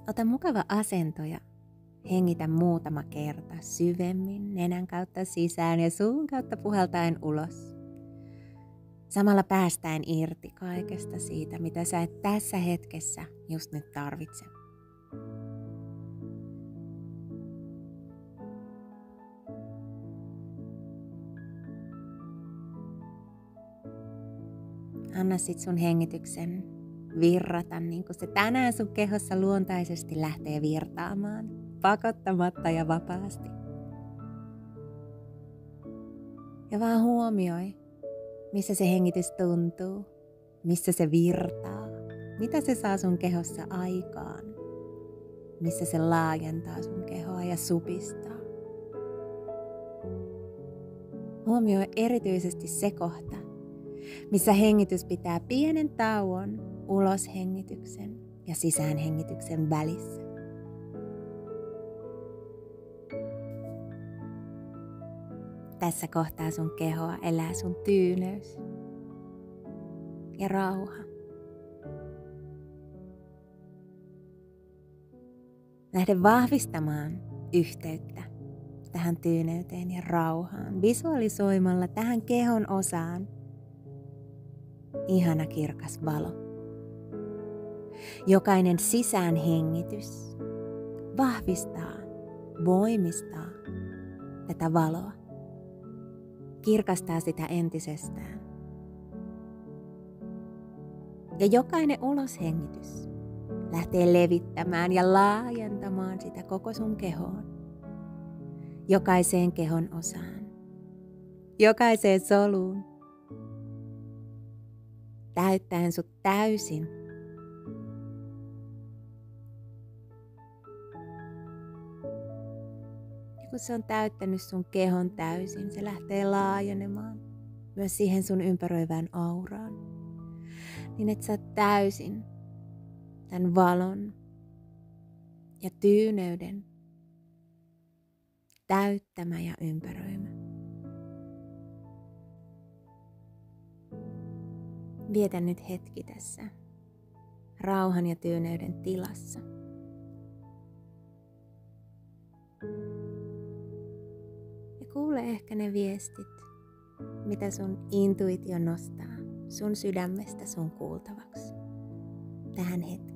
Ota mukava asento ja hengitä muutama kerta syvemmin nenän kautta sisään ja suun kautta puhaltaen ulos. Samalla päästäen irti kaikesta siitä, mitä sä et tässä hetkessä just nyt tarvitse. Anna sit sun hengityksen virrata niin kuin se tänään sun kehossa luontaisesti lähtee virtaamaan, pakottamatta ja vapaasti. Ja vaan huomioi, missä se hengitys tuntuu, missä se virtaa, mitä se saa sun kehossa aikaan, missä se laajentaa sun kehoa ja supistaa. Huomioi erityisesti se kohta, missä hengitys pitää pienen tauon uloshengityksen ja sisäänhengityksen välissä. Tässä kohtaa sun kehoa elää sun tyyneys ja rauha. Lähde vahvistamaan yhteyttä tähän tyyneyteen ja rauhaan, visualisoimalla tähän kehon osaan ihana kirkas valo. Jokainen sisäänhengitys vahvistaa, voimistaa tätä valoa, kirkastaa sitä entisestään. Ja jokainen uloshengitys lähtee levittämään ja laajentamaan sitä koko sun kehoon, jokaiseen kehon osaan, jokaiseen soluun, täyttäen sut täysin. Ja kun se on täyttänyt sun kehon täysin, se lähtee laajenemaan myös siihen sun ympäröivään auraan. Niin että sä oot täysin tämän valon ja tyyneyden täyttämä ja ympäröimä. Vietä nyt hetki tässä rauhan ja tyyneyden tilassa. Ja kuule ehkä ne viestit, mitä sun intuitio nostaa sun sydämestä sun kuultavaksi tähän hetkeen.